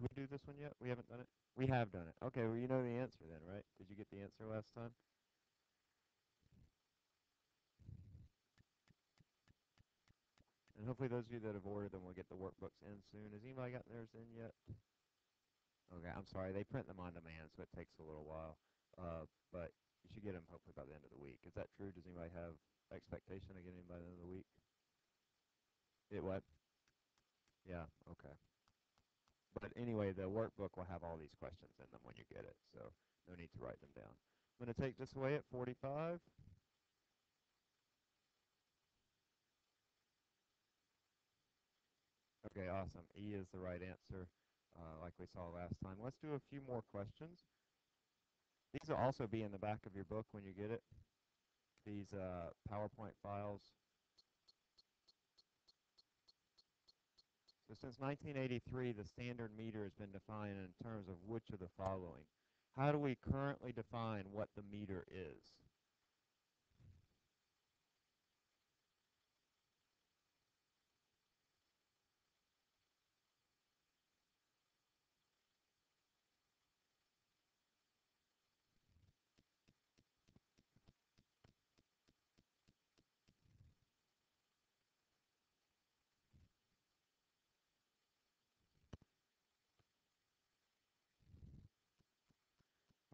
we do this one yet? We haven't done it? We have done it. Okay, well, you know the answer then, right? Did you get the answer last time? And hopefully those of you that have ordered them will get the workbooks in soon. Has anybody gotten theirs in yet? Okay, I'm sorry. They print them on demand, so it takes a little while. But you should get them hopefully by the end of the week. Is that true? Does anybody have expectation of getting them by the end of the week? It what? Yeah, okay. But anyway, the workbook will have all these questions in them when you get it, so no need to write them down. I'm going to take this away at 45. Okay, awesome. E is the right answer, like we saw last time. Let's do a few more questions. These will also be in the back of your book when you get it. These PowerPoint files. So since 1983, the standard meter has been defined in terms of which of the following. How do we currently define what the meter is?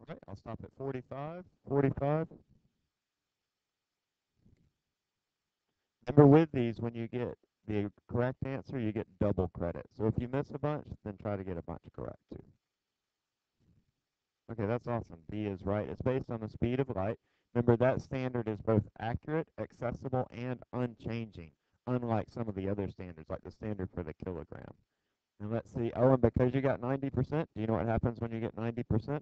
All right, I'll stop at 45. 45. Remember with these, when you get the correct answer, you get double credit. So if you miss a bunch, then try to get a bunch correct too. Okay, that's awesome. B is right. It's based on the speed of light. Remember, that standard is both accurate, accessible, and unchanging, unlike some of the other standards, like the standard for the kilogram. And let's see. Oh, and because you got 90%, do you know what happens when you get 90%?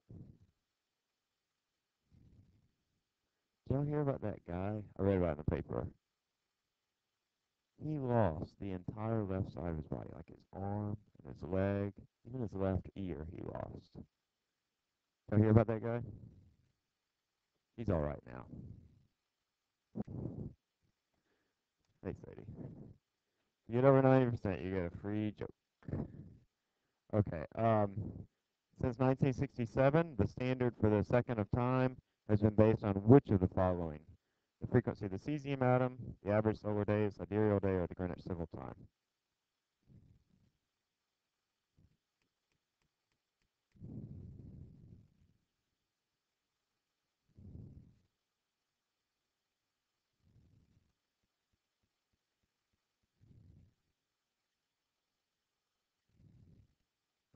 Did y'all hear about that guy? I read about it in the paper. He lost the entire left side of his body, like his arm and his leg, even his left ear he lost. Y'all hear about that guy? He's all right now. Hey, Sadie. You get over 90%, you get a free joke. Okay. Since 1967, the standard for the second of time has been based on which of the following? The frequency of the cesium atom, the average solar day, sidereal day, or the Greenwich Civil Time.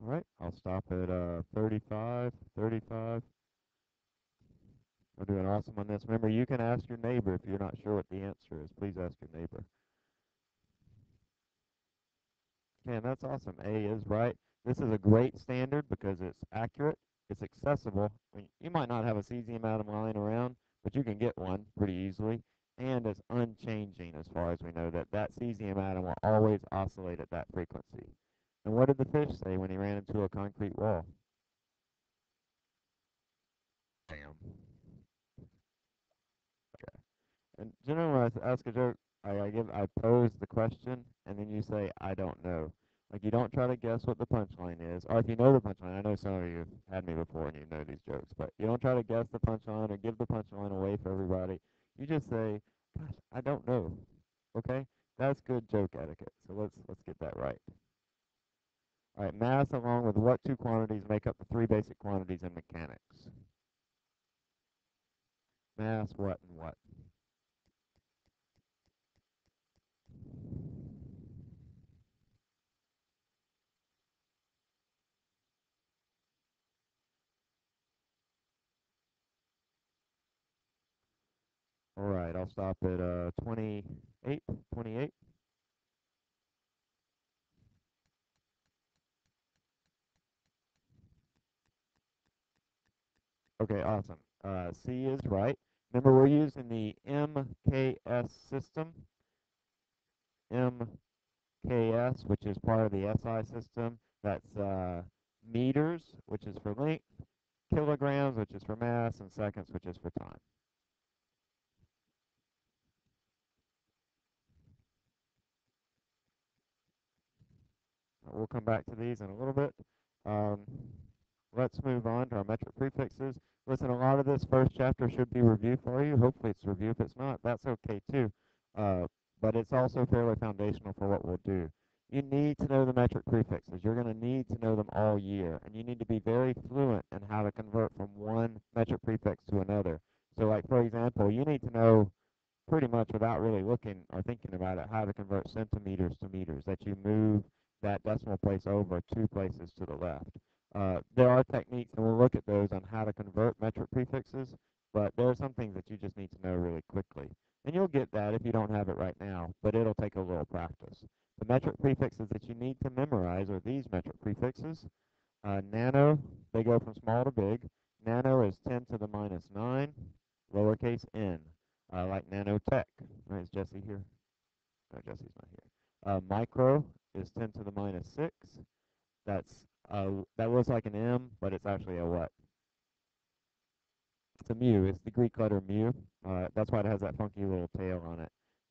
All right, I'll stop at 35, 35. We're doing awesome on this. Remember, you can ask your neighbor if you're not sure what the answer is. Please ask your neighbor. Okay, and that's awesome. A is right. This is a great standard because it's accurate, it's accessible. I mean, you might not have a cesium atom lying around, but you can get one pretty easily. And it's unchanging as far as we know that that cesium atom will always oscillate at that frequency. And what did the fish say when he ran into a concrete wall? Damn. Okay. And generally, when I ask a joke, I pose the question, and then you say, I don't know. Like, you don't try to guess what the punchline is, or if you know the punchline, I know some of you have had me before and you know these jokes, but you don't try to guess the punchline or give the punchline away for everybody. You just say, gosh, I don't know. Okay? That's good joke etiquette. So let's get that right. All right, mass along with what two quantities make up the three basic quantities in mechanics? Mass, what, and what? All right, I'll stop at 28. 28. Okay, awesome. C is right. Remember, we're using the MKS system. MKS, which is part of the SI system. That's meters, which is for length, kilograms, which is for mass, and seconds, which is for time. We'll come back to these in a little bit. Um, let's move on to our metric prefixes. Listen, a lot of this first chapter should be review for you. Hopefully it's review. If it's not, that's okay too. Uh, but it's also fairly foundational for what we'll do. You need to know the metric prefixes. You're going to need to know them all year. And you need to be very fluent in how to convert from one metric prefix to another. So like, for example, you need to know pretty much without really looking or thinking about it, how to convert centimeters to meters, that you move that decimal place over 2 places to the left. There are techniques, and we'll look at those on how to convert metric prefixes, but there are some things that you just need to know really quickly. And you'll get that if you don't have it right now, but it'll take a little practice. The metric prefixes that you need to memorize are these metric prefixes. Nano, they go from small to big. Nano is 10 to the minus 9, lowercase n, like nanotech. Right, is Jesse here? No, Jesse's not here. Micro is 10 to the minus 6. That's that looks like an M, but it's actually a what? It's a mu. It's the Greek letter mu. That's why it has that funky little tail on it.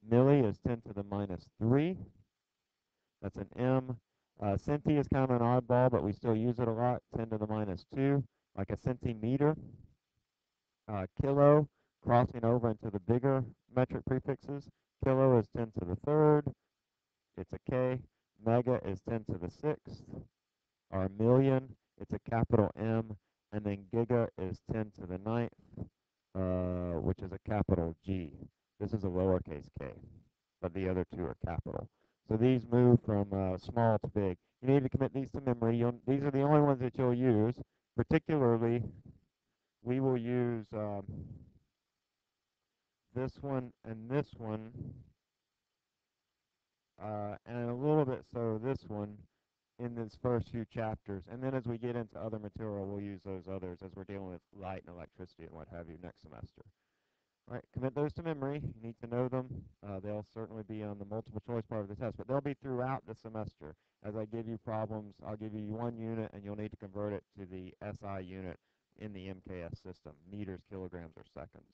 Milli is 10 to the minus 3. That's an M. Centi is kind of an oddball, but we still use it a lot. 10 to the minus 2, like a centimeter. Kilo, crossing over into the bigger metric prefixes. Kilo is 10 to the third. It's a K. Mega is 10 to the sixth. Or million, it's a capital M. And then giga is 10 to the ninth, which is a capital G. This is a lowercase k, but the other two are capital. So these move from small to big. You need to commit these to memory. These are the only ones that you'll use. Particularly, we will use this one and this one, and a little bit so this one in these first few chapters. And then as we get into other material, we'll use those others as we're dealing with light and electricity and what have you next semester. All right, commit those to memory. You need to know them. They'll certainly be on the multiple choice part of the test, but they'll be throughout the semester. As I give you problems, I'll give you one unit, and you'll need to convert it to the SI unit in the MKS system, meters, kilograms, or seconds.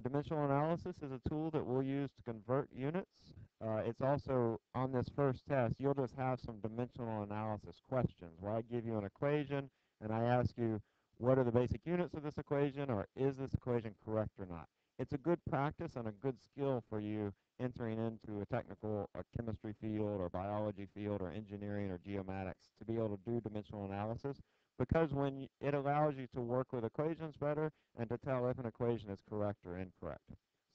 Dimensional analysis is a tool that we'll use to convert units. It's also on this first test, you'll just have some dimensional analysis questions where I give you an equation and I ask you, what are the basic units of this equation, or is this equation correct or not? It's a good practice and a good skill for you entering into a technical or chemistry field or biology field or engineering or geomatics to be able to do dimensional analysis, because it allows you to work with equations better and to tell if an equation is correct or incorrect.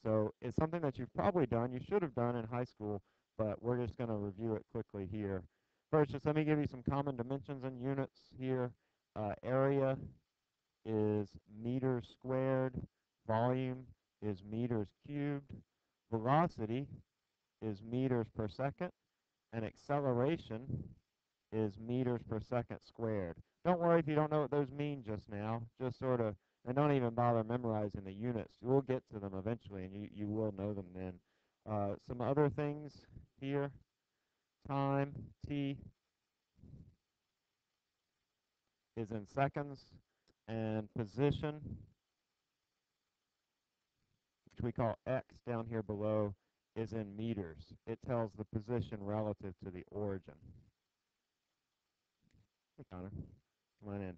So it's something that you've probably done, you should have done in high school, but we're just going to review it quickly here. First, just let me give you some common dimensions and units here. Area is meters squared, volume is meters cubed, velocity is meters per second, and acceleration is meters per second squared. Don't worry if you don't know what those mean just now. Just sort of, and don't even bother memorizing the units. We'll get to them eventually, and you will know them then. Some other things here. Time, T, is in seconds, and position, which we call X down here below, is in meters. It tells the position relative to the origin. Hey, Connor. Come on in.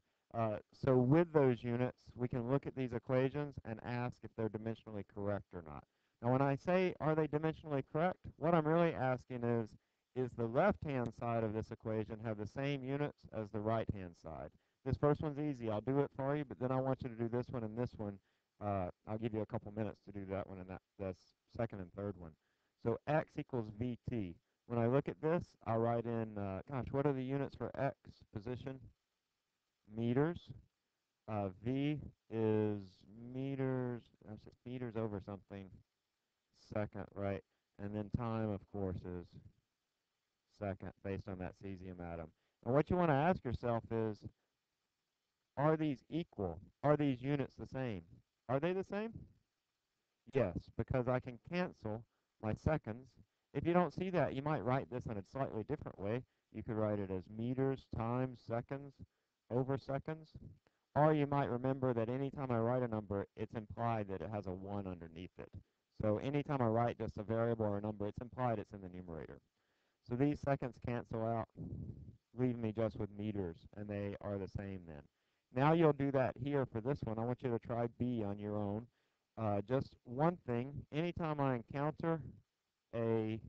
So with those units, we can look at these equations and ask if they're dimensionally correct or not. Now, when I say, are they dimensionally correct, what I'm really asking is the left-hand side of this equation have the same units as the right-hand side? This first one's easy. I'll do it for you, but then I want you to do this one and this one. I'll give you a couple minutes to do that one and the second and third one. So x equals vt. When I look at this, I'll write in, gosh, what are the units for x? Position, meters. V is meters, meters over something, second, right? And then time, of course, is second based on that cesium atom. And what you want to ask yourself is, are these equal? Are these units the same? Are they the same? Yes, because I can cancel my seconds. If you don't see that, you might write this in a slightly different way. You could write it as meters times seconds over seconds. Or you might remember that anytime I write a number, it's implied that it has a 1 underneath it. So anytime I write just a variable or a number, it's implied it's in the numerator. So these seconds cancel out. leaving me just with meters, and they are the same then. Now you'll do that here for this one. I want you to try B on your own. Just one thing, anytime I encounter a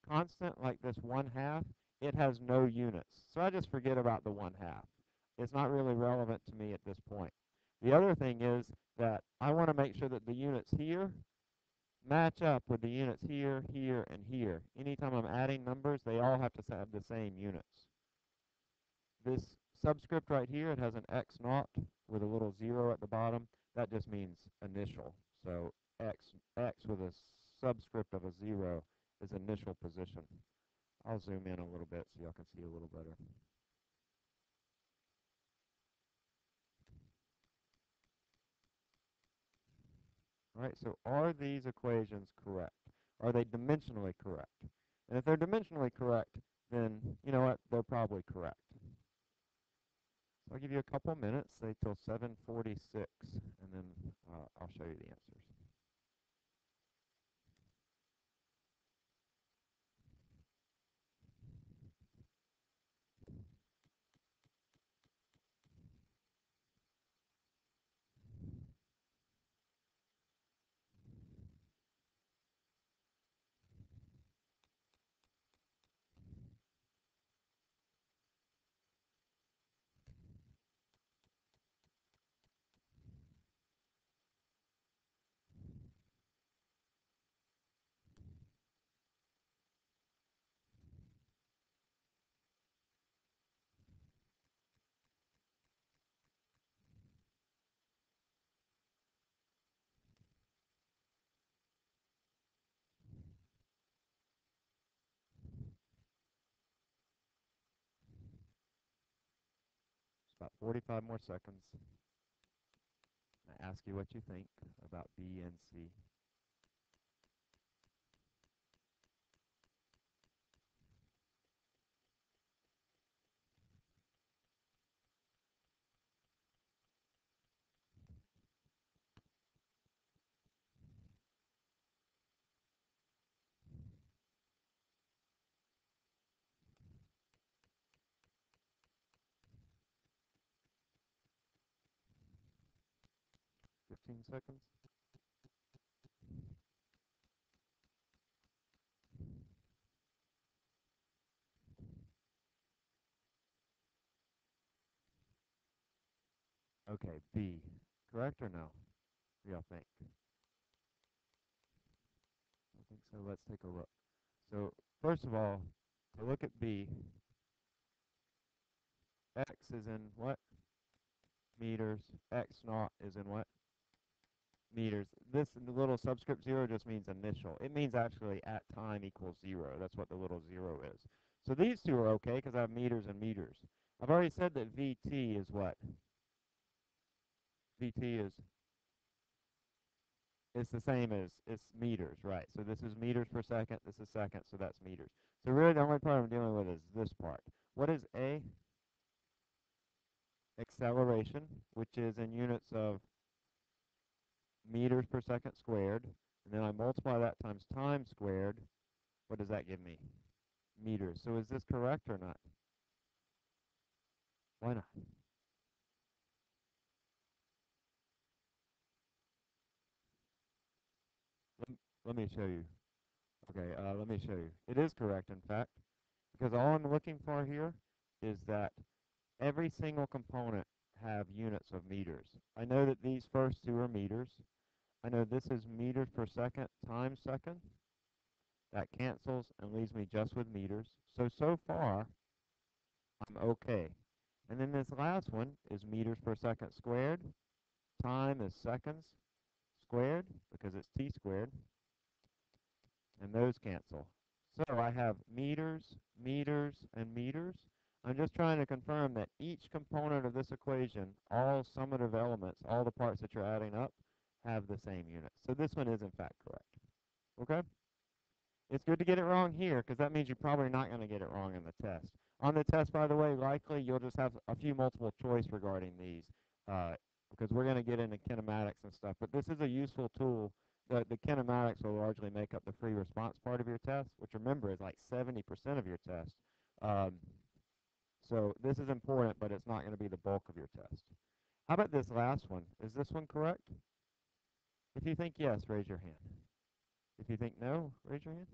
constant like this 1/2, it has no units. So I just forget about the 1/2. It's not really relevant to me at this point. The other thing is that I want to make sure that the units here match up with the units here, here, and here. Anytime I'm adding numbers, they all have to have the same units. This subscript right here, it has an x naught with a little 0 at the bottom. That just means initial. So x with a subscript of a 0 is initial position. I'll zoom in a little bit so y'all can see a little better. All right, so are these equations correct? Are they dimensionally correct? And if they're dimensionally correct, then you know what? They're probably correct. So I'll give you a couple minutes, say till 7:46, and then I'll show you the answers. About 45 more seconds. I ask you what you think about B and C. 15 seconds. Okay, B. Correct or no? What do y'all think? I think so. Let's take a look. So first of all, to look at B, x is in what? Meters. X naught is in what? Meters. This little subscript 0 just means initial. It means actually at time equals 0. That's what the little 0 is. So these two are okay because I have meters and meters. I've already said that VT is what? VT is, it's the same as, it's meters, right? So this is meters per second, this is seconds, so that's meters. So really the only part I'm dealing with is this part. What is A? Acceleration, which is in units of meters per second squared. And then I multiply that times time squared. What does that give me? Meters. So is this correct or not? Why not? Let me show you. Okay, let me show you. It is correct, in fact, because all I'm looking for here is that every single component have units of meters. I know that these first two are meters. I know this is meters per second times second. That cancels and leaves me just with meters. So far, I'm okay. And then this last one is meters per second squared. Time is seconds squared because it's t squared. And those cancel. So I have meters, meters, and meters. I'm just trying to confirm that each component of this equation, all summative elements, all the parts that you're adding up, have the same unit. So this one is in fact correct. Okay? It's good to get it wrong here because that means you're probably not going to get it wrong in the test. On the test, by the way, likely you'll just have a few multiple choice regarding these because we're going to get into kinematics and stuff. But this is a useful tool. The kinematics will largely make up the free response part of your test, which remember is like 70% of your test. Um, So this is important, but it's not going to be the bulk of your test. How about this last one? Is this one correct? If you think yes, raise your hand. If you think no, raise your hand.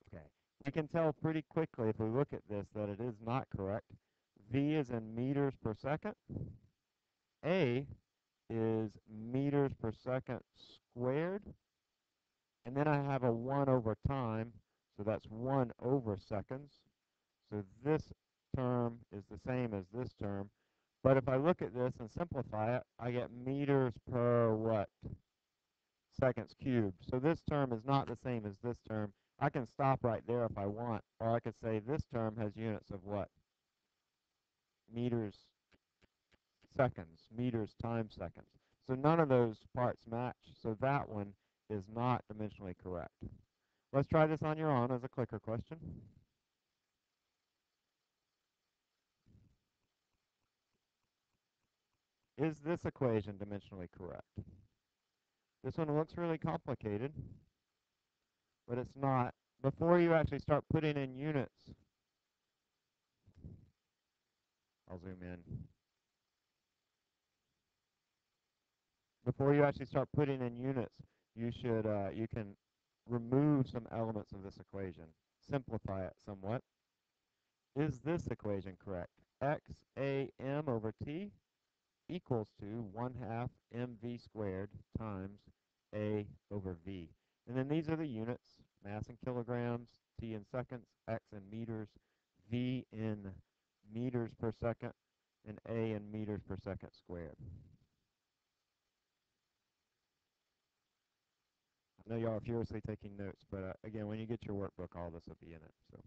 Okay. We can tell pretty quickly if we look at this that it is not correct. V is in meters per second. A is meters per second squared. And then I have a 1 over time, so that's 1 over seconds. So this term is the same as this term. But if I look at this and simplify it, I get meters per what? Seconds cubed. So this term is not the same as this term. I can stop right there if I want, or I could say this term has units of what? Meters seconds, meters times seconds. So none of those parts match, so that one is not dimensionally correct. Let's try this on your own as a clicker question. Is this equation dimensionally correct? This one looks really complicated, but it's not. Before you actually start putting in units, I'll zoom in. Before you actually start putting in units, you can remove some elements of this equation, simplify it somewhat. Is this equation correct? XAM over T equals to 1/2 mv squared times A over V. And then these are the units: mass in kilograms, T in seconds, X in meters, V in meters per second, and A in meters per second squared. I know y'all are furiously taking notes, but again, when you get your workbook, all this will be in it. So.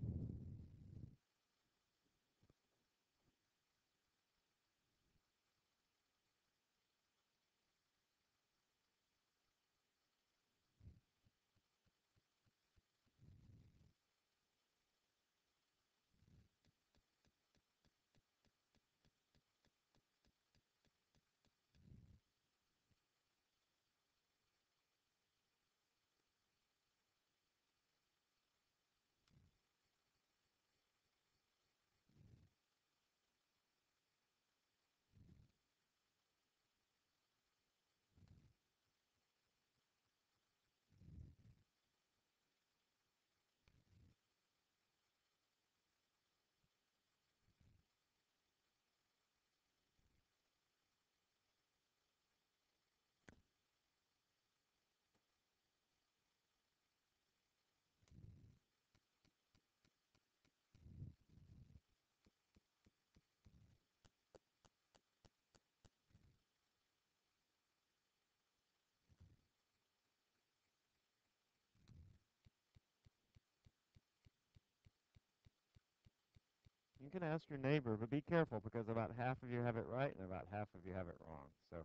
You can ask your neighbor, but be careful because about half of you have it right and about half of you have it wrong. So,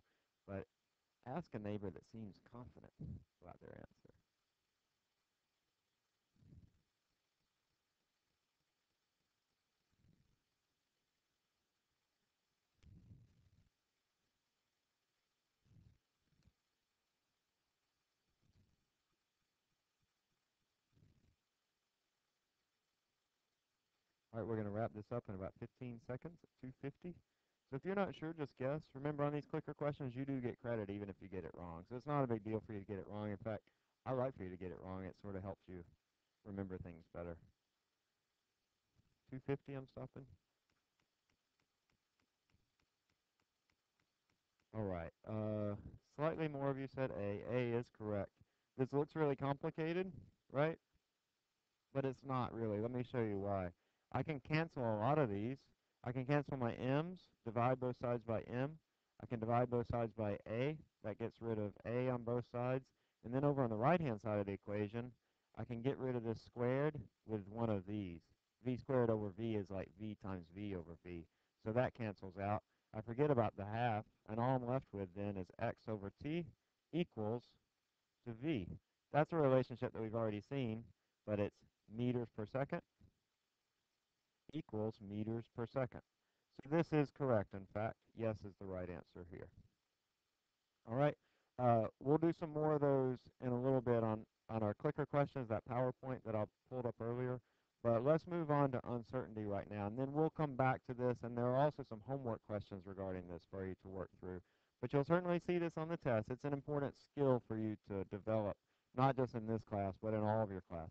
but ask a neighbor that seems confident about their answer. All right, we're going to wrap this up in about 15 seconds at 2:50. So if you're not sure, just guess. Remember, on these clicker questions, you do get credit even if you get it wrong. So it's not a big deal for you to get it wrong. In fact, I like for you to get it wrong. It sort of helps you remember things better. 2:50, I'm stopping. All right. Slightly more of you said A. A is correct. This looks really complicated, right? But it's not really. Let me show you why. I can cancel a lot of these. I can cancel my m's, divide both sides by m. I can divide both sides by a. That gets rid of a on both sides. And then over on the right-hand side of the equation, I can get rid of this squared with one of these. V squared over v is like v times v over v. So that cancels out. I forget about the half, and all I'm left with then is x over t equals to v. That's a relationship that we've already seen, but it's meters per second equals meters per second. So this is correct, in fact. Yes is the right answer here. All right. We'll do some more of those in a little bit on our clicker questions, that PowerPoint that I pulled up earlier. But let's move on to uncertainty right now, and then we'll come back to this, and there are also some homework questions regarding this for you to work through. But you'll certainly see this on the test. It's an important skill for you to develop, not just in this class, but in all of your classes.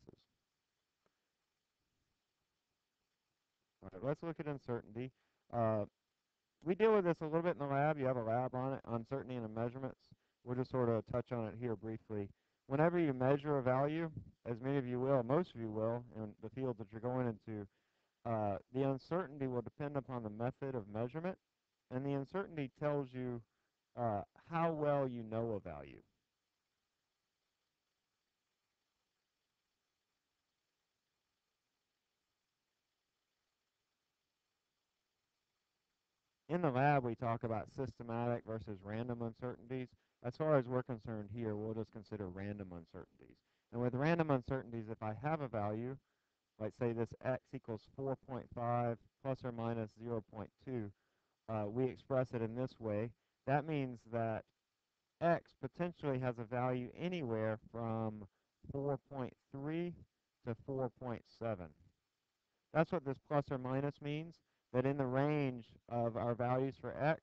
All right, let's look at uncertainty. Uh, we deal with this a little bit in the lab. You have a lab on it, uncertainty and the measurements. We'll just sort of touch on it here briefly. Whenever you measure a value, as many of you will, most of you will, in the field that you're going into, the uncertainty will depend upon the method of measurement, and the uncertainty tells you how well you know a value. In the lab, we talk about systematic versus random uncertainties. As far as we're concerned here, we'll just consider random uncertainties. And with random uncertainties, if I have a value, like say this x equals 4.5 plus or minus 0.2, we express it in this way. That means that x potentially has a value anywhere from 4.3 to 4.7. That's what this plus or minus means, that in the range of our values for x,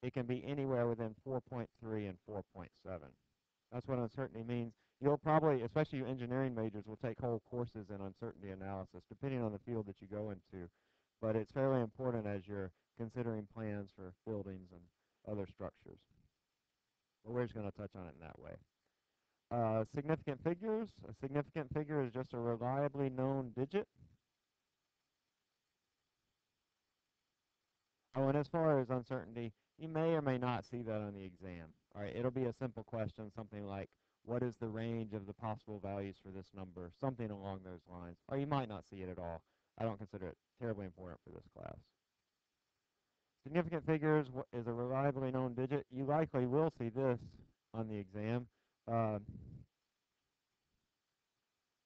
it can be anywhere within 4.3 and 4.7. That's what uncertainty means. You'll probably, especially you engineering majors, will take whole courses in uncertainty analysis, depending on the field that you go into. But it's fairly important as you're considering plans for buildings and other structures. But we're just going to touch on it in that way. Significant figures. A significant figure is just a reliably known digit. Oh, and as far as uncertainty, you may or may not see that on the exam. All right, it'll be a simple question, something like, what is the range of the possible values for this number? Something along those lines. Or you might not see it at all. I don't consider it terribly important for this class. Significant figures is a reliably known digit. You likely will see this on the exam. Uh,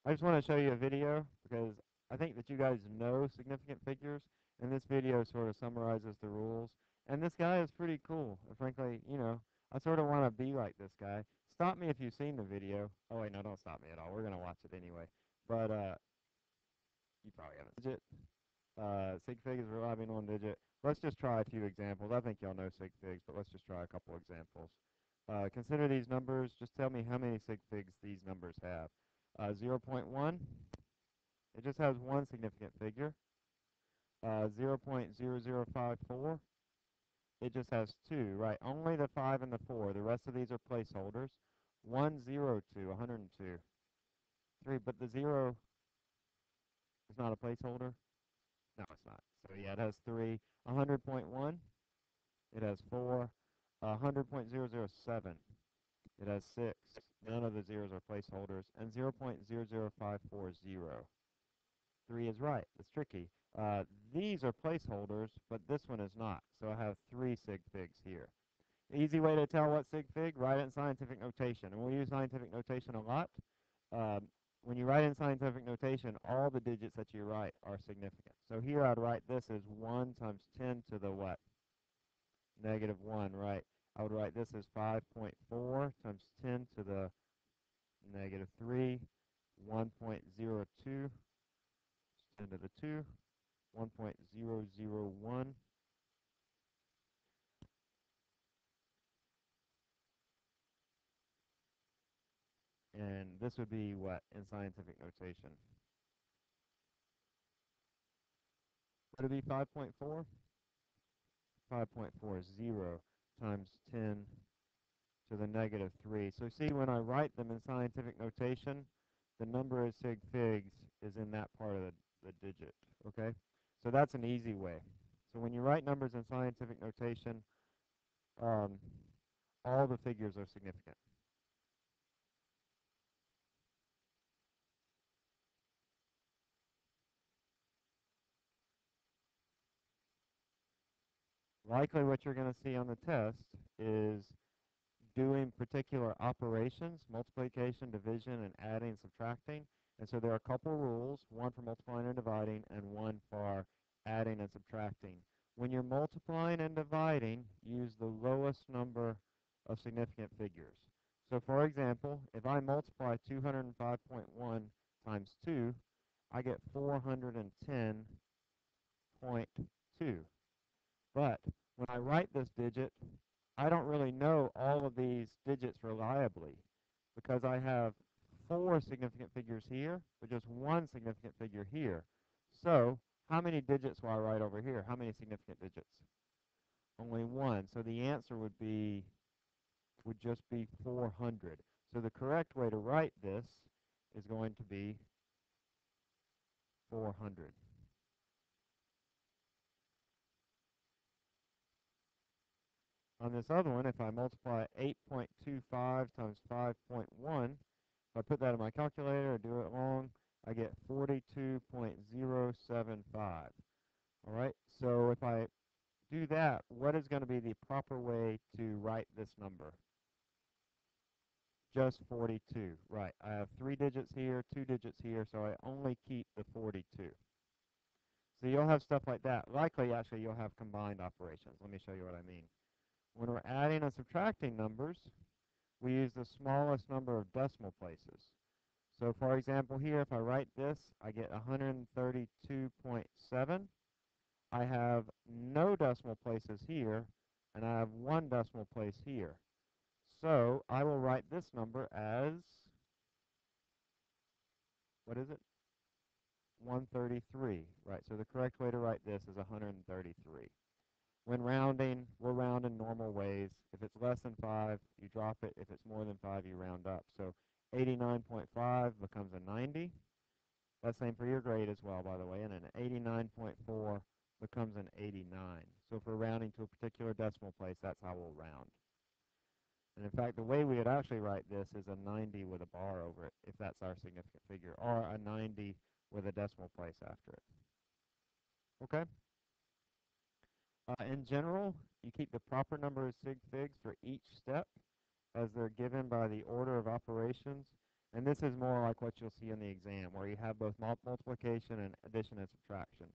I just want to show you a video because I think that you guys know significant figures, and this video sort of summarizes the rules. And this guy is pretty cool. Frankly, I sort of want to be like this guy. Stop me if you've seen the video. Oh wait, no, don't stop me at all. We're gonna watch it anyway. But you probably haven't. Digit. Sig fig is a reliably known digit. Let's just try a few examples. I think y'all know sig figs, but let's just try a couple examples. Consider these numbers. Just tell me how many sig figs these numbers have. 0.1, it just has one significant figure. 0.0054, it just has two, right? Only the 5 and the 4. The rest of these are placeholders. 102, 102. 3, but the 0 is not a placeholder? No, it's not. So yeah, it has 3. 100.1, it has 4. 100.007, it has 6. None of the zeros are placeholders. And 0.00540. 3 is right. It's tricky. Uh, these are placeholders, but this one is not. So I have 3 sig figs here. Easy way to tell what sig fig, write it in scientific notation. And we'll use scientific notation a lot. When you write in scientific notation, all the digits that you write are significant. So here I'd write this as 1 times 10 to the what? Negative 1, right? I would write this as 5.4 times 10 to the negative 3, 1.02, 10 to the 2, 1.001, and this would be what in scientific notation? Would it be 5.4? 5.4 is 0 times 10 to the negative 3. So see, when I write them in scientific notation, the number of sig figs is in that part of the digit, okay? So that's an easy way. So when you write numbers in scientific notation, um, all the figures are significant. Likely what you're going to see on the test is doing particular operations, multiplication, division, and adding, subtracting. And so there are a couple rules, one for multiplying and dividing, and one for adding and subtracting. When you're multiplying and dividing, use the lowest number of significant figures. So for example, if I multiply 205.1 times 2, I get 410.2. But when I write this digit, I don't really know all of these digits reliably because I have four significant figures here, but just one significant figure here. So how many digits will I write over here? How many significant digits? Only one. So the answer would just be 400. So the correct way to write this is going to be 400. On this other one, if I multiply 8.25 times 5.1, if I put that in my calculator or do it long, I get 42.075. All right, so if I do that, what is going to be the proper way to write this number? Just 42, right. I have 3 digits here, 2 digits here, so I only keep the 42. So you'll have stuff like that. Likely, actually, you'll have combined operations. Let me show you what I mean. When we're adding and subtracting numbers, we use the smallest number of decimal places. So for example here, if I write this, I get 132.7. I have no decimal places here, and I have one decimal place here. So I will write this number as, what is it? 133, right? So the correct way to write this is 133. When rounding, we'll round in normal ways. If it's less than 5, you drop it. If it's more than 5, you round up. So 89.5 becomes a 90. That's same for your grade as well, by the way. And an 89.4 becomes an 89. So if we're rounding to a particular decimal place, that's how we'll round. And in fact, the way we would actually write this is a 90 with a bar over it, if that's our significant figure, or a 90 with a decimal place after it. Okay? In general, you keep the proper number of sig figs for each step as they're given by the order of operations. And this is more like what you'll see in the exam, where you have both multiplication and addition and subtraction.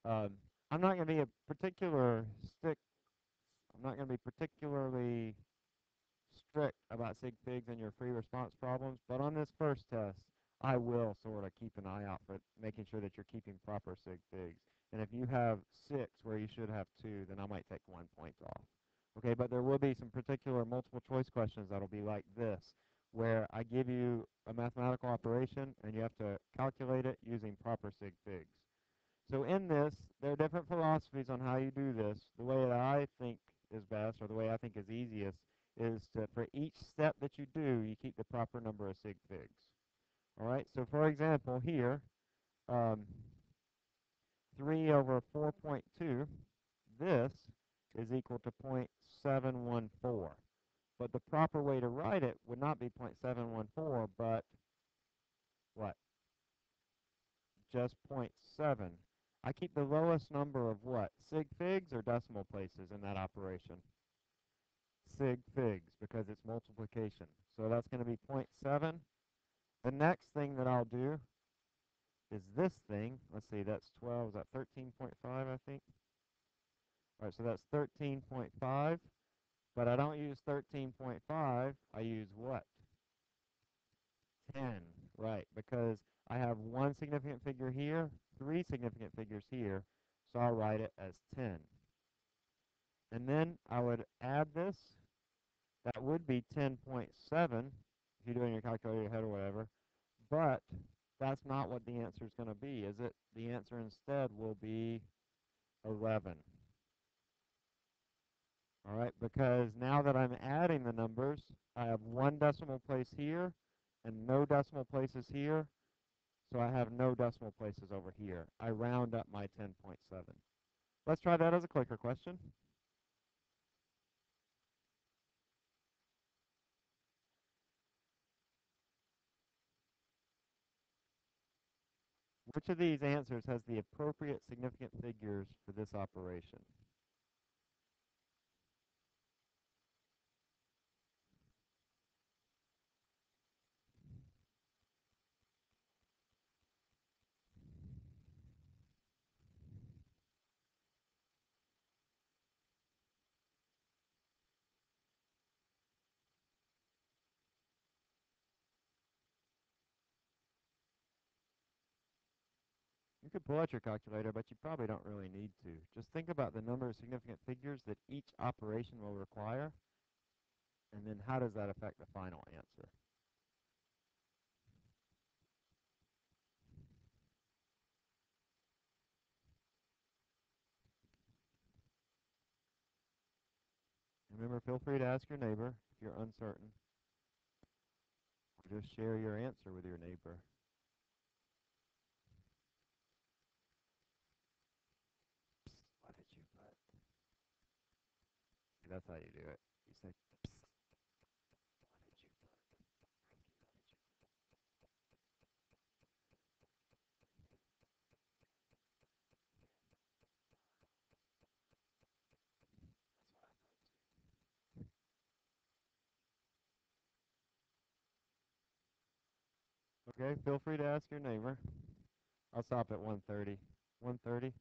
Um, I'm not going to be a particular stick. I'm not going to be particularly strict about sig figs and your free response problems, but on this first test, I will sort of keep an eye out for making sure that you're keeping proper sig figs. And if you have 6 where you should have 2, then I might take 1 point off. Okay, but there will be some particular multiple choice questions that'll be like this, where I give you a mathematical operation and you have to calculate it using proper sig figs. So in this, there are different philosophies on how you do this. The way that I think is best, or the way I think is easiest, is to, for each step that you do, you keep the proper number of sig figs. All right, so for example, here, 3 over 4.2, this is equal to 0.714. But the proper way to write it would not be 0.714, but what? Just 0.7. I keep the lowest number of what? Sig figs or decimal places in that operation? Sig figs, because it's multiplication. So that's going to be 0.7. The next thing that I'll do is this thing. Let's see, that's 12. Is that 13.5, I think? All right, so that's 13.5. But I don't use 13.5. I use what? 10. Right, because I have one significant figure here, 3 significant figures here, so I'll write it as 10. And then I would add this. That would be 10.7 if you're doing your calculator ahead or whatever. But that's not what the answer is going to be, is it? The answer instead will be 11. All right, because now that I'm adding the numbers, I have one decimal place here and no decimal places here. So I have no decimal places over here. I round up my 10.7. Let's try that as a clicker question. Which of these answers has the appropriate significant figures for this operation? You could pull out your calculator, but you probably don't really need to. Just think about the number of significant figures that each operation will require, and then how does that affect the final answer? Remember, feel free to ask your neighbor if you're uncertain, or just share your answer with your neighbor. Psst, what did you put? See, that's how you do it. You say, psst, what did you put? Okay, feel free to ask your neighbor. I'll stop at 130. 130?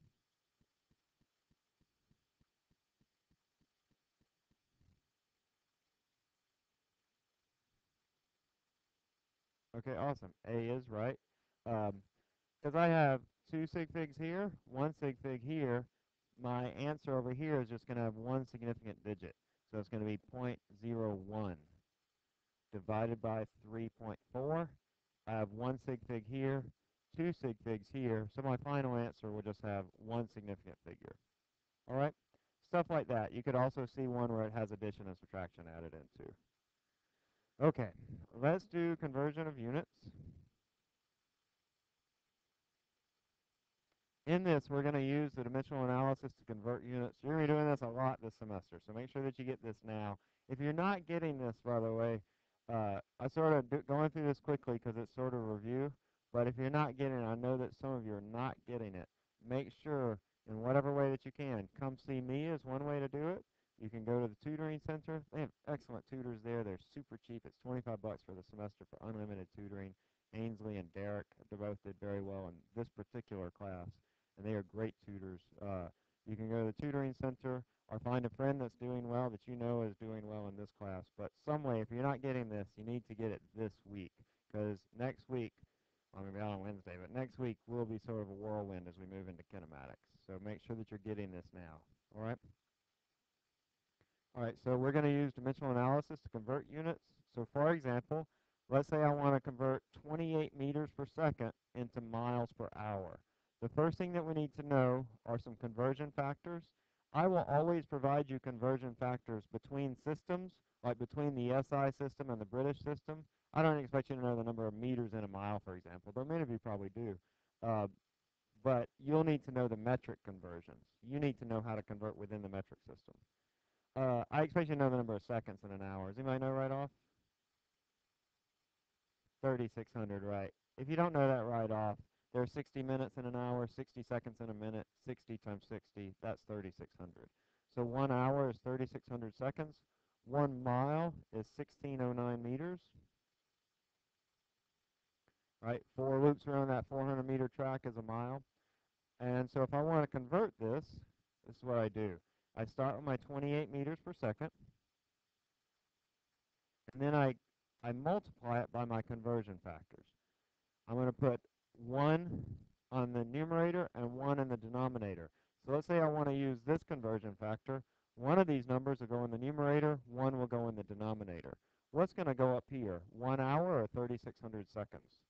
Okay, awesome. A is right. Because I have two sig figs here, one sig fig here, my answer over here is just going to have one significant digit. So it's going to be 0.01 divided by 3.4. I have one sig fig here, two sig figs here, so my final answer will just have one significant figure. All right? Stuff like that. You could also see one where it has addition and subtraction added into. Okay, let's do conversion of units. In this, we're going to use the dimensional analysis to convert units. You're going to be doing this a lot this semester, so make sure that you get this now. If you're not getting this, by the way, I sort of going through this quickly because it's sort of a review, but if you're not getting it, I know that some of you are not getting it. Make sure, in whatever way that you can, come see me is one way to do it. You can go to the tutoring center. They have excellent tutors there. They're super cheap. It's 25 bucks for the semester for unlimited tutoring. Ainsley and Derek both did very well in this particular class, and they are great tutors. You can go to the tutoring center or find a friend that's doing well that you know is doing well in this class. But some way, if you're not getting this, you need to get it this week, because next week, I'm going to be out on Wednesday, but next week will be sort of a whirlwind as we move into kinematics. So make sure that you're getting this now. All right? All right, so we're going to use dimensional analysis to convert units. So for example, let's say I want to convert 28 meters per second into miles per hour. The first thing that we need to know are some conversion factors. I will always provide you conversion factors between systems, like between the SI system and the British system. I don't expect you to know the number of meters in a mile, for example, though many of you probably do. Uh, but you'll need to know the metric conversions. You need to know how to convert within the metric system. I expect you to know the number of seconds in an hour. Does anybody know right off? 3,600, right. If you don't know that right off, there are 60 minutes in an hour, 60 seconds in a minute, 60 times 60, that's 3,600. So 1 hour is 3,600 seconds. 1 mile is 1,609 meters, right? 4 loops around that 400-meter track is a mile. And so if I want to convert this, this is what I do. I start with my 28 meters per second, and then I multiply it by my conversion factors. I'm going to put 1 on the numerator and 1 in the denominator. So let's say I want to use this conversion factor. One of these numbers will go in the numerator, 1 will go in the denominator. What's going to go up here, 1 hour or 3,600 seconds?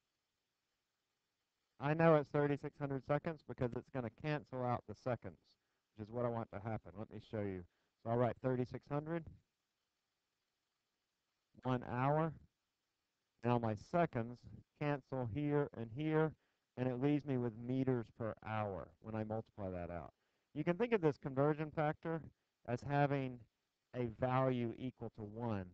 I know it's 3,600 seconds because it's going to cancel out the seconds, which is what I want to happen. Let me show you. So I'll write 3,600, 1 hour. Now my seconds cancel here, and it leaves me with meters per hour when I multiply that out. You can think of this conversion factor as having a value equal to 1.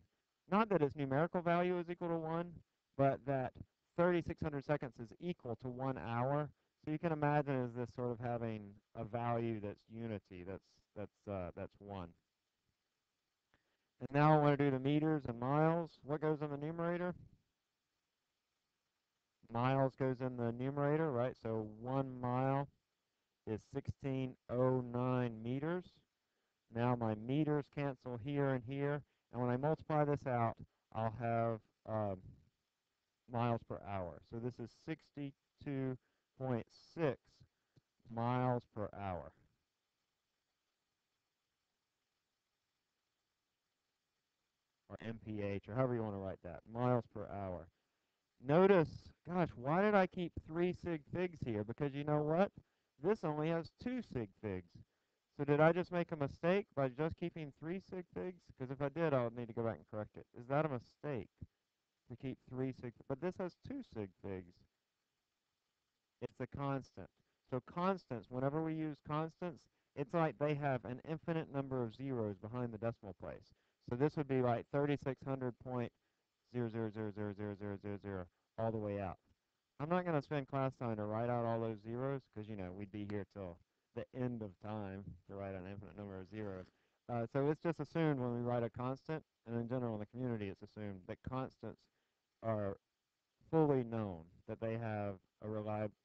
Not that its numerical value is equal to 1, but that 3,600 seconds is equal to 1 hour. So you can imagine as this sort of having a value that's unity, that's 1. And now I want to do the meters and miles. What goes in the numerator? Miles goes in the numerator, right? So 1 mile is 1,609 meters. Now my meters cancel here and here, and when I multiply this out, I'll have miles per hour. So this is 62.6 mph, or however you want to write that, miles per hour. Notice, gosh, why did I keep 3 sig figs here? Because you know what? This only has 2 sig figs. So did I just make a mistake by just keeping 3 sig figs? Because if I did, I would need to go back and correct it. Is that a mistake to keep 3 sig? But this has 2 sig figs. It's a constant. So constants, whenever we use constants, it's like they have an infinite number of zeros behind the decimal place. So this would be like 3600.0000000 all the way out. I'm not going to spend class time to write out all those zeros because, you know, we'd be here till the end of time to write an infinite number of zeros. So it's just assumed when we write a constant, and in general in the community it's assumed that constants are fully known, that they have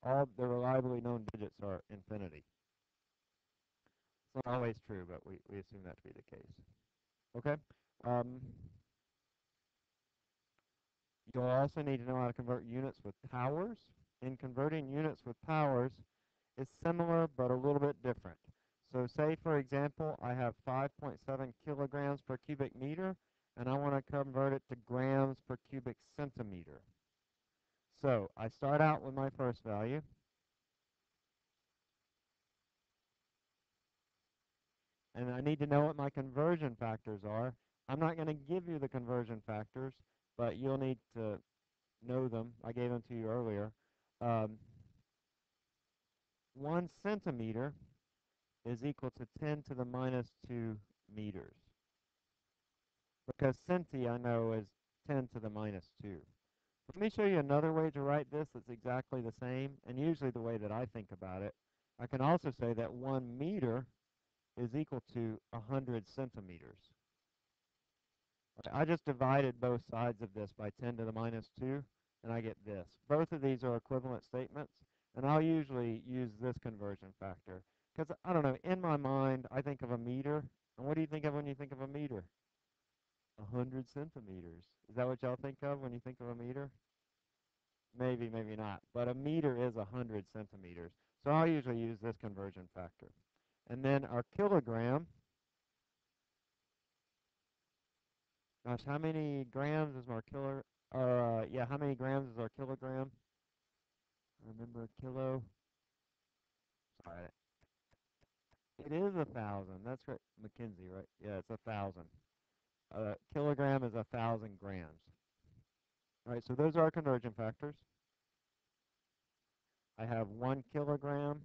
all the reliably known digits are infinity. It's not always true, but we assume that to be the case. Okay? Um, you'll also need to know how to convert units with powers. In converting units with powers, it's similar but a little bit different. So say, for example, I have 5.7 kilograms per cubic meter, and I want to convert it to grams per cubic centimeter. So I start out with my first value, and I need to know what my conversion factors are. I'm not going to give you the conversion factors, but you'll need to know them. I gave them to you earlier. Um, 1 centimeter is equal to 10 to the minus 2 meters, because centi I know is 10 to the minus 2. Let me show you another way to write this that's exactly the same, and usually the way that I think about it. I can also say that 1 meter is equal to 100 centimeters. I just divided both sides of this by 10 to the minus 2, and I get this. Both of these are equivalent statements, and I'll usually use this conversion factor. Because, I don't know, in my mind, I think of a meter. And what do you think of when you think of a meter? 100 centimeters. Is that what y'all think of when you think of a meter? Maybe, maybe not. But a meter is 100 centimeters. So I'll usually use this conversion factor. And then our kilogram. Gosh, how many grams is our kilo? Yeah, how many grams is our kilogram? Remember a kilo? Sorry, it is 1,000. That's right, Mackenzie, right? Yeah, it's 1,000. Kilogram is 1,000 grams. All right, so those are our conversion factors. I have 1 kilogram,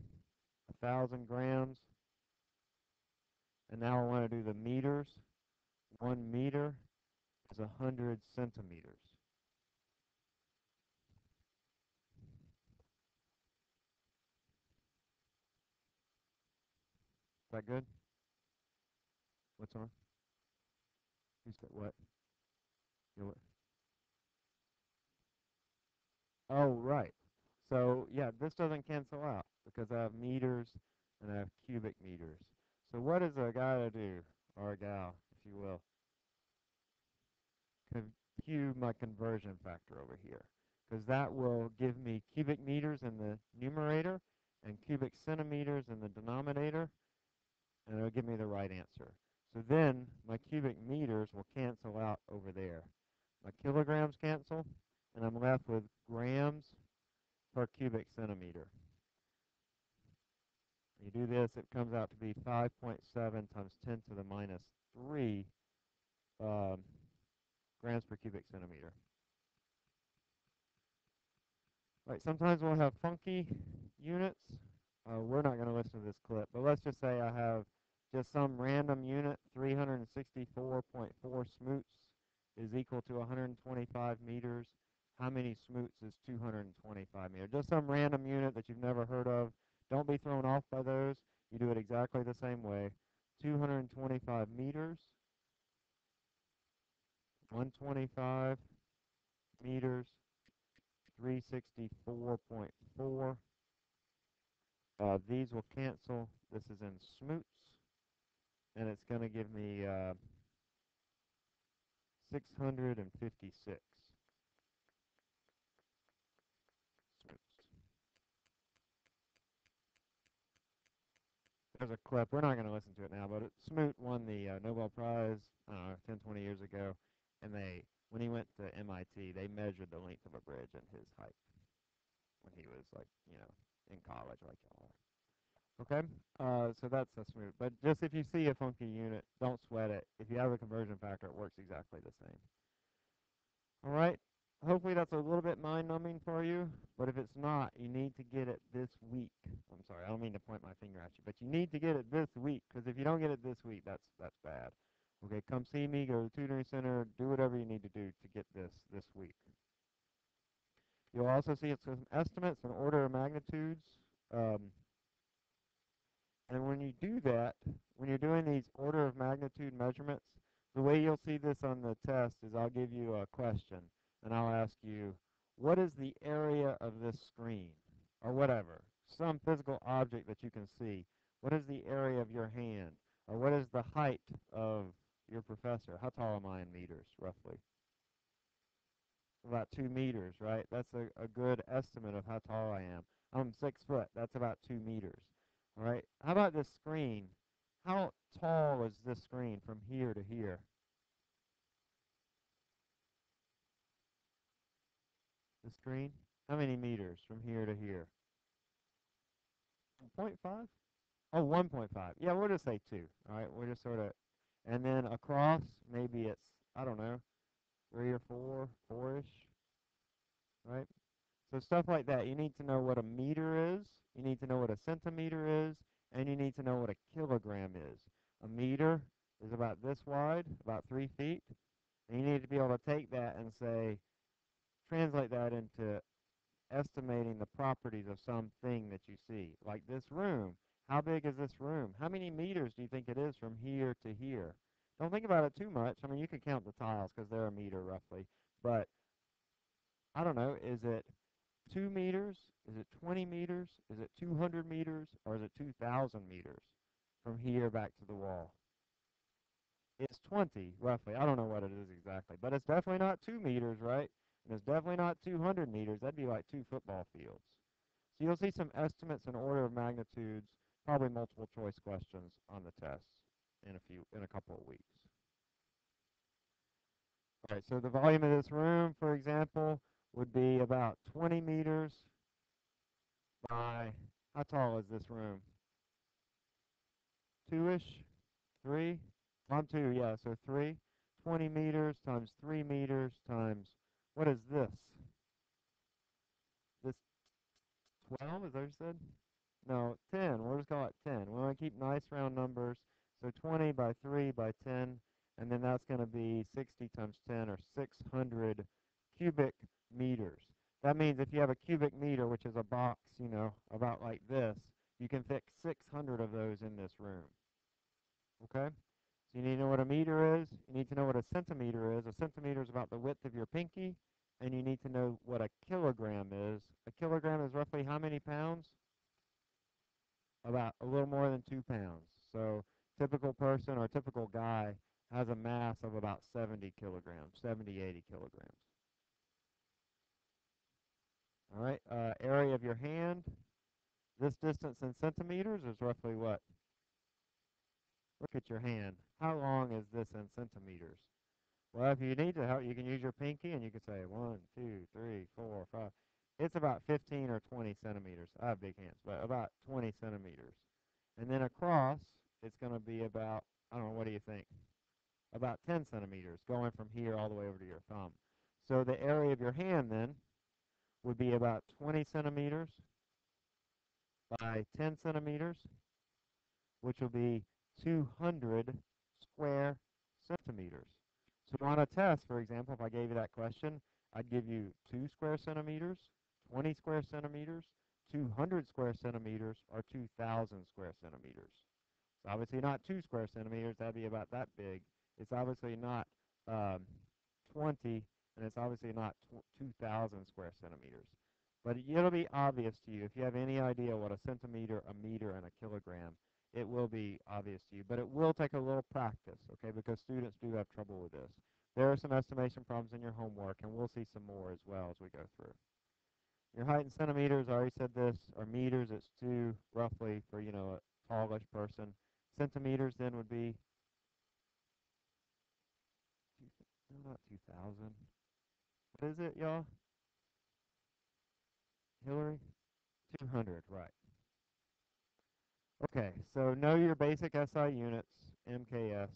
1,000 grams, and now I want to do the meters. 1 meter is 100 centimeters. Is that good? What's on? Who's got what? What? Oh, right. So, yeah, this doesn't cancel out because I have meters and I have cubic meters. So what does a guy to do, or a gal, if you will? Compute my conversion factor over here, because that will give me cubic meters in the numerator and cubic centimeters in the denominator, and it'll give me the right answer. So then my cubic meters will cancel out over there. My kilograms cancel, and I'm left with grams per cubic centimeter. You do this, it comes out to be 5.7 times 10 to the minus 3 um, grams per cubic centimeter. Right, sometimes we'll have funky units. We're not going to listen to this clip, but let's just say I have just some random unit, 364.4 smoots is equal to 125 meters. How many smoots is 225 meters? Just some random unit that you've never heard of. Don't be thrown off by those. You do it exactly the same way. 225 meters, 125 meters, 364.4. These will cancel. This is in smoots, and it's going to give me 656 smoots. There's a clip. We're not going to listen to it now, but Smoot won the Nobel Prize, I don't know, 10, 20 years ago, and when he went to MIT, they measured the length of a bridge and his height when he was like, in college, like y'all are. Okay, so that's smooth. But just if you see a funky unit, don't sweat it. If you have a conversion factor, it works exactly the same. All right. Hopefully that's a little bit mind-numbing for you, but if it's not, you need to get it this week. I'm sorry, I don't mean to point my finger at you, but you need to get it this week, because if you don't get it this week, that's bad. Okay, come see me, go to the tutoring center, do whatever you need to do to get this week. You'll also see some estimates and order of magnitudes. Um, And when you do that, when you're doing these order of magnitude measurements, the way you'll see this on the test is I'll give you a question, and I'll ask you, what is the area of this screen? Or whatever, some physical object that you can see. What is the area of your hand? Or what is the height of your professor? How tall am I in meters, roughly? About 2 meters, right? That's a good estimate of how tall I am. I'm 6 foot. That's about 2 meters. All right. How about this screen? How tall is this screen from here to here? The screen? How many meters from here to here? 0.5? Oh, 1.5. Yeah, we'll just say 2. All right. We'll just sort of, and then across, maybe it's, I don't know, 3 or 4, 4-ish, right? So stuff like that. You need to know what a meter is, you need to know what a centimeter is, and you need to know what a kilogram is. A meter is about this wide, about 3 feet, and you need to be able to take that and say, translate that into estimating the properties of something that you see. Like this room. How big is this room? How many meters do you think it is from here to here? Don't think about it too much. I mean, you can count the tiles because they're a meter roughly. But I don't know, is it 2 meters? Is it 20 meters? Is it 200 meters? Or is it 2,000 meters from here back to the wall? It's 20, roughly. I don't know what it is exactly, but it's definitely not 2 meters, right? And it's definitely not 200 meters. That'd be like 2 football fields. So you'll see some estimates and order of magnitudes, probably multiple choice questions on the tests in a couple of weeks. All right, so the volume of this room, for example, would be about 20 meters by, how tall is this room? 2-ish? 3? I'm 2, yeah, so 3. 20 meters times 3 meters times, what is this? This 12, is that what you said? No, 10. We'll just call it 10. We want to keep nice round numbers. So 20 by 3 by 10, and then that's going to be 60 times 10, or 600 cubic meters. That means if you have a cubic meter, which is a box, about like this, you can fit 600 of those in this room. Okay? So you need to know what a meter is. You need to know what a centimeter is. A centimeter is about the width of your pinky. And you need to know what a kilogram is. A kilogram is roughly how many pounds? About a little more than 2 pounds. So typical person or typical guy has a mass of about 70 kilograms, 70, 80 kilograms. All right, area of your hand. This distance in centimeters is roughly what? Look at your hand. How long is this in centimeters? Well, if you need to help, you can use your pinky and you can say 1, 2, 3, 4, 5. It's about 15 or 20 centimeters. I have big hands, but about 20 centimeters. And then across, it's going to be about, I don't know, what do you think? About 10 centimeters going from here all the way over to your thumb. So the area of your hand then would be about 20 centimeters by 10 centimeters, which will be 200 square centimeters. So on a test, for example, if I gave you that question, I'd give you 2 square centimeters, 20 square centimeters, 200 square centimeters, or 2,000 square centimeters. It's obviously not 2 square centimeters. That'd be about that big. It's obviously not 20, and it's obviously not 2,000 square centimeters. But it'll be obvious to you if you have any idea what a centimeter, a meter, and a kilogram. It will be obvious to you, but it will take a little practice, okay? Because students do have trouble with this. There are some estimation problems in your homework, and we'll see some more as well as we go through. Your height in centimeters, I already said this, or meters, it's 2 roughly for, a tallish person. Centimeters then would be No, not 2000. What is it, y'all? Hillary? 200, right. Okay, so know your basic SI units, MKS.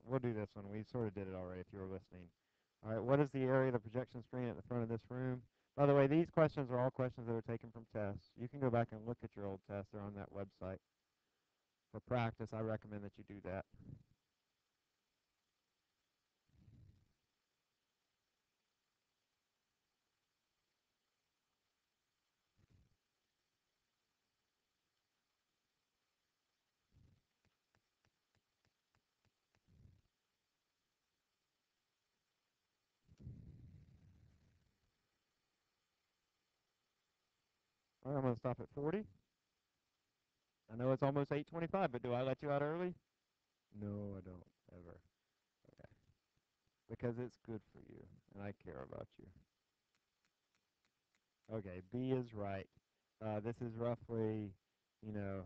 We'll do this one. We sort of did it already if you were listening. All right, what is the area of the projection screen at the front of this room? By the way, these questions are all questions that are taken from tests. You can go back and look at your old tests. They're on that website. For practice, I recommend that you do that. All right, I'm going to stop at 40. I know it's almost 8:25, but do I let you out early? No, I don't, ever. Okay. Because it's good for you, and I care about you. Okay, B is right. This is roughly, you know,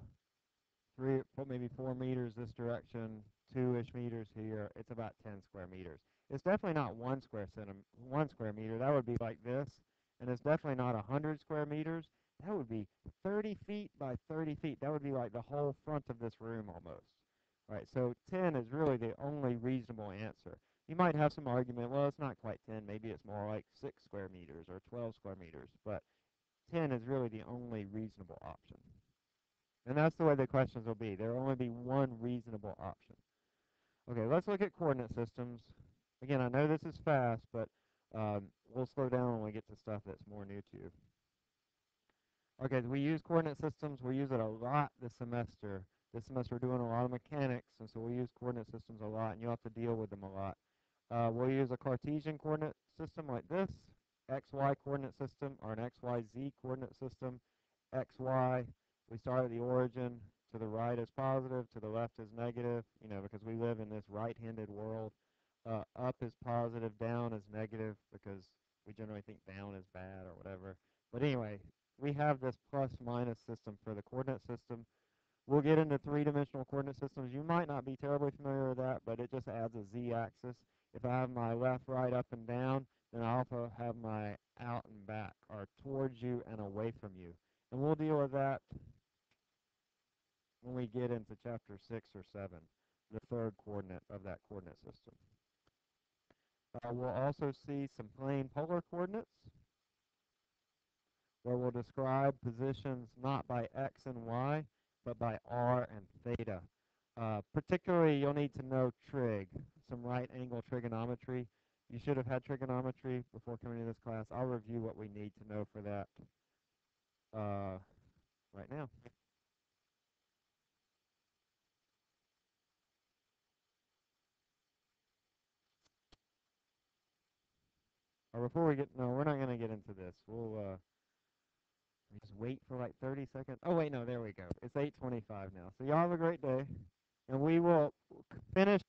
maybe 4 meters this direction, 2-ish meters here. It's about 10 square meters. It's definitely not 1 square meter. That would be like this, and it's definitely not 100 square meters. That would be 30 feet by 30 feet. That would be like the whole front of this room almost. Right, so 10 is really the only reasonable answer. You might have some argument, well, it's not quite 10, maybe it's more like 6 square meters or 12 square meters, but 10 is really the only reasonable option. And that's the way the questions will be. There will only be one reasonable option. Okay, let's look at coordinate systems. Again, I know this is fast, but we'll slow down when we get to stuff that's more new to you. Okay, we use coordinate systems. We use it a lot this semester. This semester we're doing a lot of mechanics, and so we use coordinate systems a lot, and you'll have to deal with them a lot. We'll use a Cartesian coordinate system like this, XY coordinate system, or an XYZ coordinate system. XY, we start at the origin. To the right is positive, to the left is negative, because we live in this right-handed world. Up is positive, down is negative, because we generally think down is bad or whatever. But anyway, we have this plus minus system for the coordinate system. We'll get into three-dimensional coordinate systems. You might not be terribly familiar with that, but it just adds a z-axis. If I have my left, right, up, and down, then I also have my out and back, or towards you and away from you. And we'll deal with that when we get into chapter 6 or 7, the third coordinate of that coordinate system. We'll also see some plane polar coordinates, where we'll describe positions not by x and y, but by r and theta. Particularly, you'll need to know trig, some right angle trigonometry. You should have had trigonometry before coming to this class. I'll review what we need to know for that right now. Or before we get, no, we're not going to get into this. We'll just wait for like 30 seconds. Oh, wait, no, there we go. It's 8:25 now. So y'all have a great day, and we will finish